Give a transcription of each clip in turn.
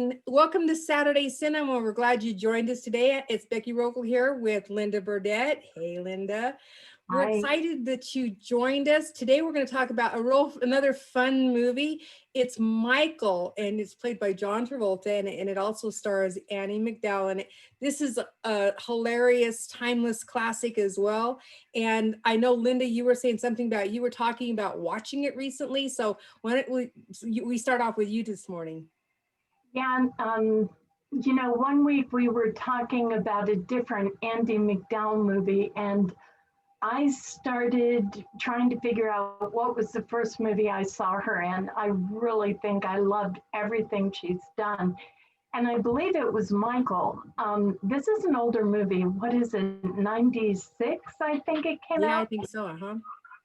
and welcome to Saturday Cinema. We're glad you joined us today. It's Becky Rokel here with Linda Burdett. Hey, Linda. We're Hi. excited that you joined us. Today we're going to talk about another fun movie. It's Michael, and it's played by John Travolta, and it also stars Annie McDowell in it. This is a hilarious, timeless classic as well. And I know, Linda, you were saying something about, you were talking about watching it recently. So why don't we start off with you this morning? Yeah, one week we were talking about a different Andy McDowell movie, and I started trying to figure out what was the first movie I saw her in. I really think I loved everything she's done. And I believe it was Michael. This is an older movie. What is it, 96, I think it came Yeah, I out? think so, uh-huh.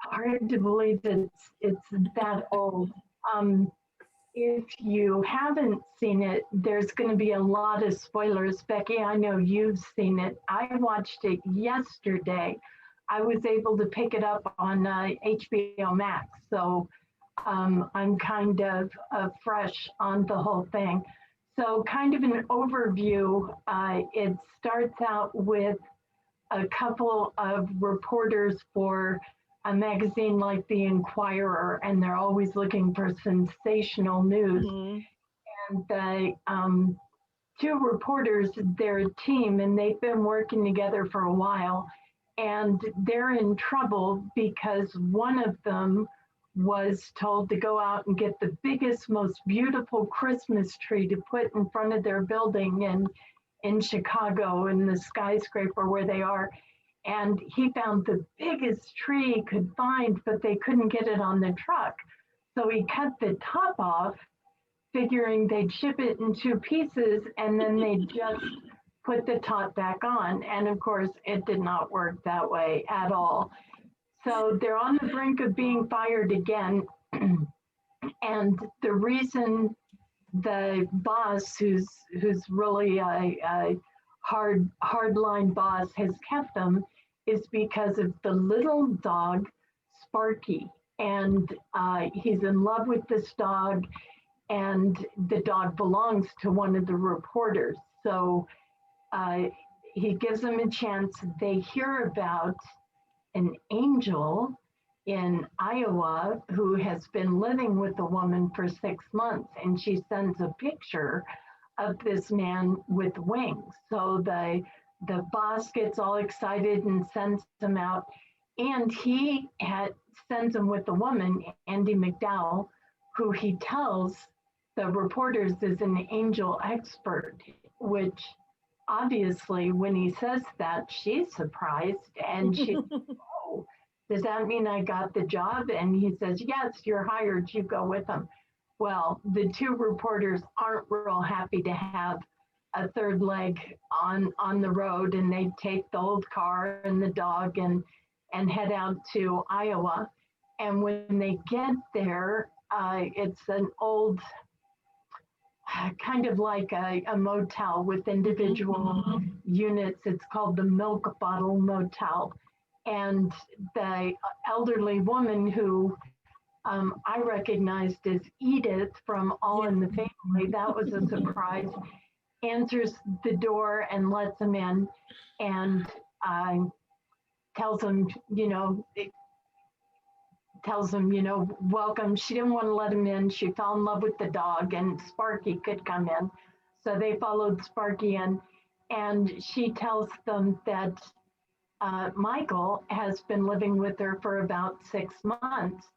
Hard to believe it's that old. If you haven't seen it, there's going to be a lot of spoilers. Becky, I know you've seen it. I watched it yesterday. I was able to pick it up on HBO Max. So I'm kind of fresh on the whole thing. So, kind of an overview. It starts out with a couple of reporters for a magazine like The Inquirer, and they're always looking for sensational news. Mm-hmm. And the two reporters, they're a team, and they've been working together for a while. And they're in trouble because one of them was told to go out and get the biggest, most beautiful Christmas tree to put in front of their building in Chicago, in the skyscraper where they are. And he found the biggest tree he could find, but they couldn't get it on the truck. So he cut the top off, figuring they'd ship it in two pieces, and then they'd just put the top back on. And of course, it did not work that way at all. So they're on the brink of being fired again. And the reason the boss, who's really a hardline boss, has kept them is because of the little dog Sparky, and he's in love with this dog, and the dog belongs to one of the reporters. So he gives them a chance. They hear about an angel in Iowa who has been living with the woman for 6 months, and she sends a picture of this man with wings. So the boss gets all excited and sends him out, and he sends him with the woman, Andy McDowell, who he tells the reporters is an angel expert, which obviously when he says that, she's surprised, and she's oh, does that mean I got the job? And he says, yes, you're hired, you go with them. Well, the two reporters aren't real happy to have a third leg on the road, and they take the old car and the dog and head out to Iowa. And when they get there, it's an old, kind of like a motel with individual units. It's called the Milk Bottle Motel. And the elderly woman who I recognized as Edith from All in the Family, that was a surprise, answers the door and lets him in, and tells him, welcome. She didn't want to let him in. She fell in love with the dog, and Sparky could come in. So they followed Sparky in, and she tells them that Michael has been living with her for about 6 months.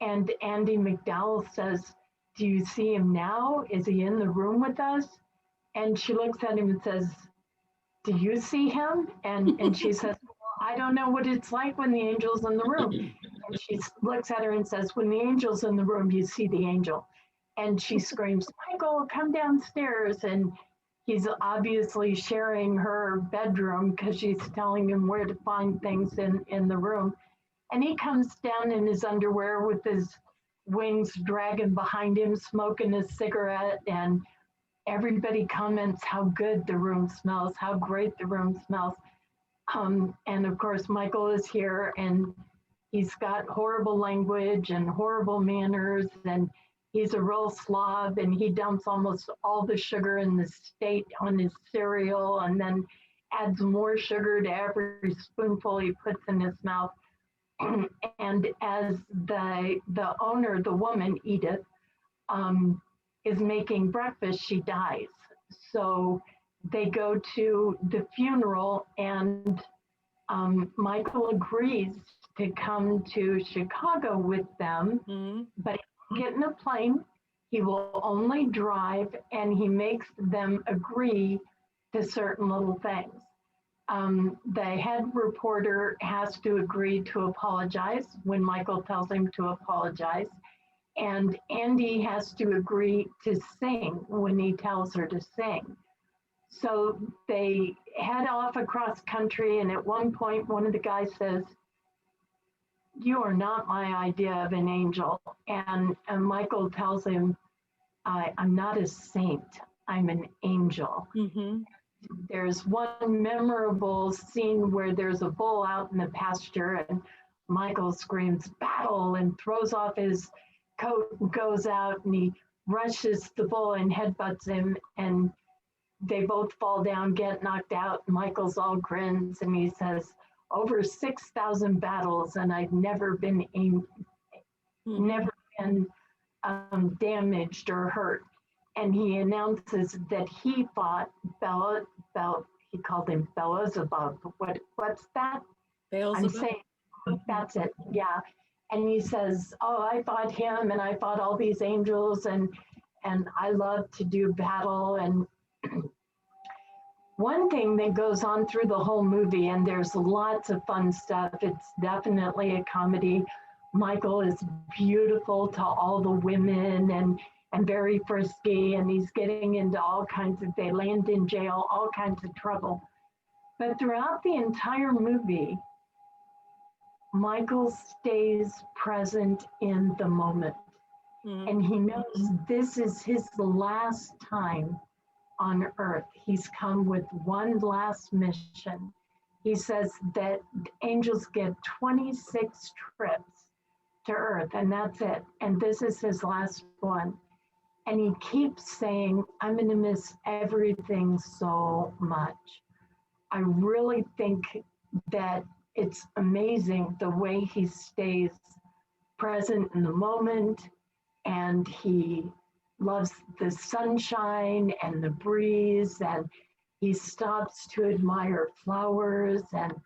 And Andy McDowell says, do you see him now? Is he in the room with us? And she looks at him and says, do you see him? And she says, well, I don't know what it's like when the angel's in the room. And she looks at her and says, when the angel's in the room, you see the angel. And she screams, Michael, come downstairs. And he's obviously sharing her bedroom because she's telling him where to find things in the room. And he comes down in his underwear with his wings dragging behind him, smoking a cigarette. And everybody comments how good the room smells, how great the room smells. And of course, Michael is here, and he's got horrible language and horrible manners. And he's a real slob and he dumps almost all the sugar in the state on his cereal and then adds more sugar to every spoonful he puts in his mouth. And as the owner, the woman, Edith, is making breakfast, she dies. So they go to the funeral, and Michael agrees to come to Chicago with them, but he won't get in a plane. He will only drive, and he makes them agree to certain little things. The head reporter has to agree to apologize when Michael tells him to apologize. And Andy has to agree to sing when he tells her to sing. So they head off across country, and at one point, one of the guys says, "You are not my idea of an angel." And Michael tells him, "I'm not a saint, I'm an angel." Mm-hmm. There's one memorable scene where there's a bull out in the pasture, and Michael screams, "Battle," and throws off his coat and goes out, and he rushes the bull and headbutts him, and they both fall down, get knocked out. Michael's all grins, and he says, "Over 6,000 battles, and I've never been damaged or hurt." And he announces that he fought he called him Beelzebub. What's that? I'm saying, that's it, yeah. And he says, "Oh, I fought him, and I fought all these angels, and I love to do battle." And one thing that goes on through the whole movie, and there's lots of fun stuff, it's definitely a comedy. Michael is beautiful to all the women and very frisky, and he's getting into all kinds of, they land in jail, all kinds of trouble. But throughout the entire movie, Michael stays present in the moment. And he knows this is his last time on Earth. He's come with one last mission. He says that angels get 26 trips to Earth, and that's it. And this is his last one. And he keeps saying, "I'm going to miss everything so much." I really think that it's amazing the way he stays present in the moment, and he loves the sunshine and the breeze, and he stops to admire flowers, and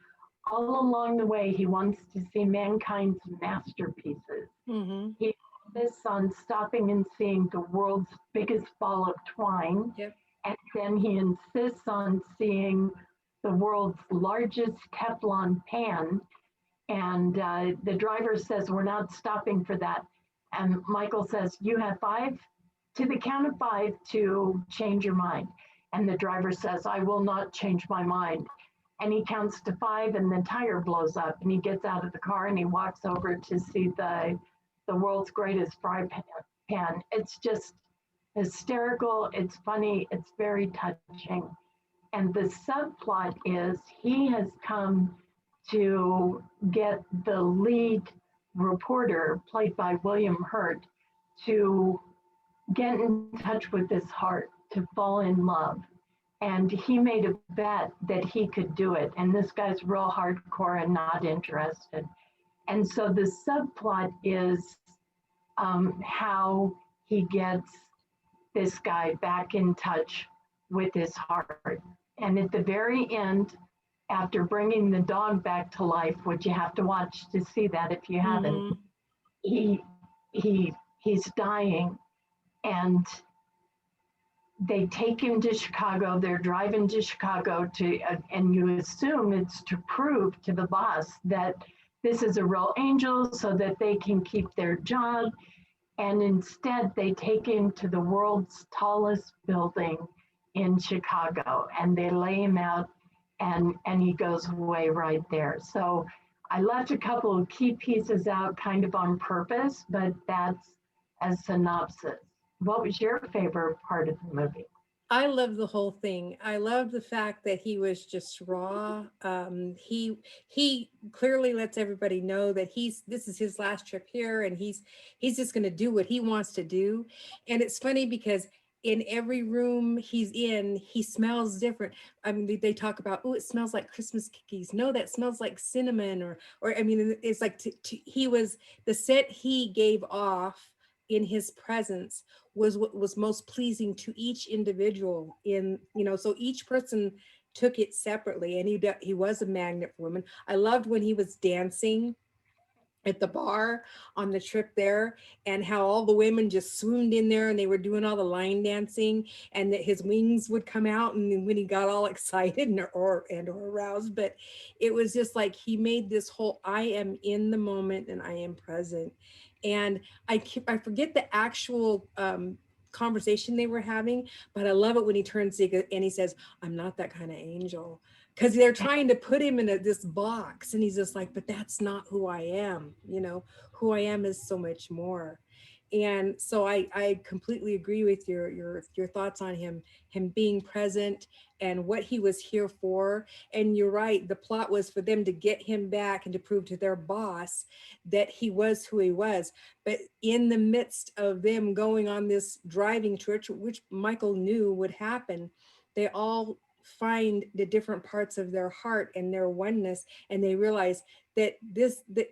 all along the way he wants to see mankind's masterpieces. He insists on stopping and seeing the world's biggest ball of twine, and then he insists on seeing the world's largest Teflon pan, and the driver says, "We're not stopping for that." And Michael says, "You have 5 to the count of 5 to change your mind." And the driver says, "I will not change my mind." And he counts to 5, and the tire blows up, and he gets out of the car and he walks over to see the world's greatest fry pan. It's just hysterical. It's funny. It's very touching. And the subplot is he has come to get the lead reporter, played by William Hurt, to get in touch with his heart, to fall in love. And he made a bet that he could do it. And this guy's real hardcore and not interested. And so the subplot is how he gets this guy back in touch with his heart. And at the very end, after bringing the dog back to life, which you have to watch to see that if you haven't, he's dying, and they take him to Chicago. They're driving to Chicago and you assume it's to prove to the boss that this is a real angel so that they can keep their job. And instead, they take him to the world's tallest building in Chicago, and they lay him out, and he goes away right there. So I left a couple of key pieces out kind of on purpose, but that's a synopsis. What was your favorite part of the movie? I love the whole thing. I love the fact that he was just raw. He clearly lets everybody know that this is his last trip here, and he's just going to do what he wants to do. And it's funny because in every room he's in, he smells different. I mean, they talk about, oh, it smells like Christmas cookies. No, that smells like cinnamon, or I mean, it's like he was the scent he gave off in his presence was what was most pleasing to each individual in, so each person took it separately, and he was a magnet for women. I loved when he was dancing at the bar on the trip there, and how all the women just swooned in there and they were doing all the line dancing, and that his wings would come out and when he got all excited or aroused. But it was just like he made this whole, I am in the moment and I am present. And I forget the actual conversation they were having, but I love it when he turns and he says, I'm not that kind of angel, because they're trying to put him in this box, and he's just like, but that's not who I am. Who I am is so much more. And so I completely agree with your thoughts on him being present and what he was here for. And you're right, the plot was for them to get him back and to prove to their boss that he was who he was. But in the midst of them going on this driving tour, which Michael knew would happen, they all find the different parts of their heart and their oneness, and they realize that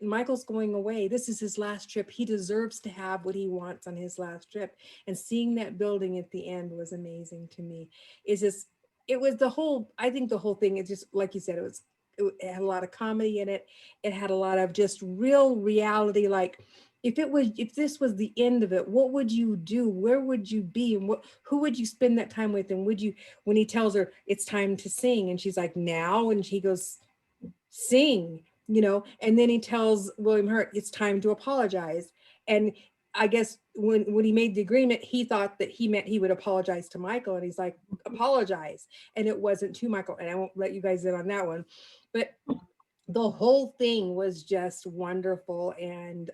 Michael's going away. This is his last trip. He deserves to have what he wants on his last trip. And seeing that building at the end was amazing to me. It was I think the whole thing is just like you said, it had a lot of comedy in it. It had a lot of just real reality. Like, if this was the end of it, what would you do? Where would you be? And who would you spend that time with? And when he tells her it's time to sing, and she's like, now, and he goes, sing, and then he tells William Hurt it's time to apologize. And I guess when he made the agreement, he thought that he meant he would apologize to Michael, and he's like, apologize. And it wasn't to Michael. And I won't let you guys in on that one, but the whole thing was just wonderful. And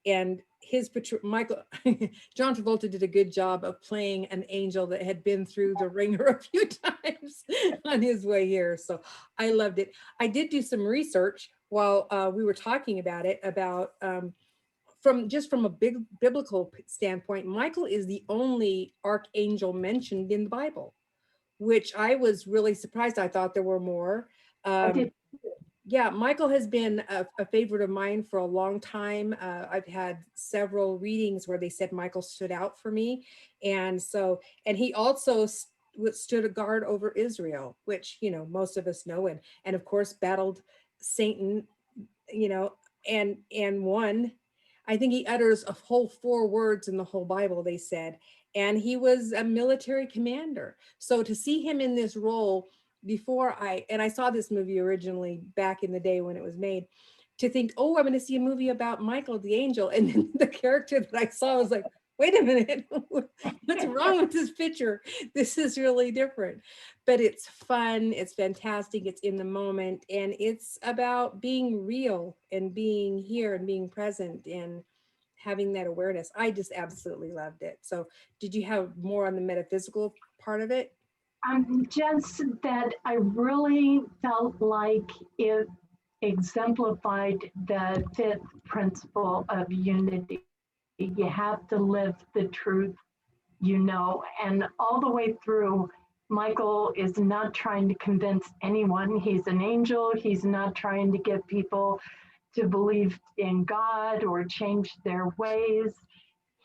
and Michael John Travolta did a good job of playing an angel that had been through the ringer a few times on his way here. So I loved it. I did do some research while we were talking about it, about from a big biblical standpoint. Michael is the only archangel mentioned in the Bible, which I was really surprised. I thought there were more. I did. Yeah, Michael has been a favorite of mine for a long time. I've had several readings where they said Michael stood out for me. And he also stood a guard over Israel, which, most of us know, and of course battled Satan, you know, and won. I think he utters a whole 4 words in the whole Bible, they said. And he was a military commander. So to see him in this role I saw this movie originally back in the day when it was made, to think, oh, I'm going to see a movie about Michael the angel. And then the character that I saw was like, wait a minute, what's wrong with this picture? This is really different. But it's fun, it's fantastic, it's in the moment, and it's about being real and being here and being present and having that awareness. I just absolutely loved it. So did you have more on the metaphysical part of it? Just that I really felt like it exemplified the fifth principle of unity. You have to live the truth, and all the way through, Michael is not trying to convince anyone. He's an angel. He's not trying to get people to believe in God or change their ways.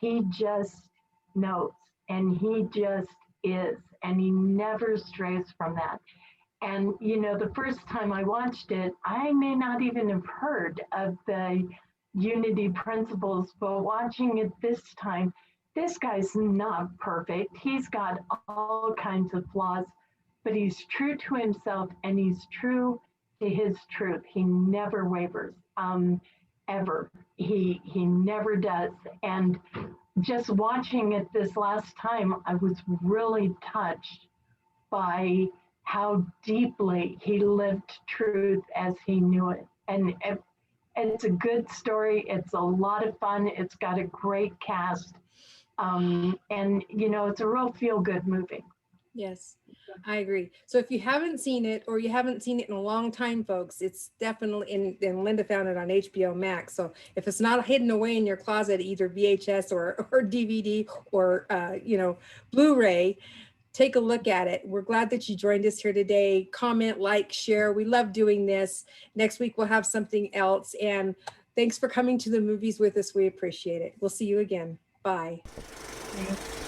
He just knows, and he just is, and he never strays from that. And, the first time I watched it, I may not even have heard of the unity principles, but watching it this time, this guy's not perfect. He's got all kinds of flaws, but he's true to himself and he's true to his truth. He never wavers, ever. He never does. And just watching it this last time, I was really touched by how deeply he lived truth as he knew it. And it's a good story. It's a lot of fun. It's got a great cast. And, you know, it's a real feel-good movie. Yes, I agree. So if you haven't seen it, or you haven't seen it in a long time, folks, it's definitely and Linda found it on HBO Max. So if it's not hidden away in your closet, either VHS or DVD or you know, Blu-ray, take a look at it. We're glad that you joined us here today. Comment, like, share. We love doing this. Next week we'll have something else. And thanks for coming to the movies with us. We appreciate it. We'll see you again. Bye. Thanks.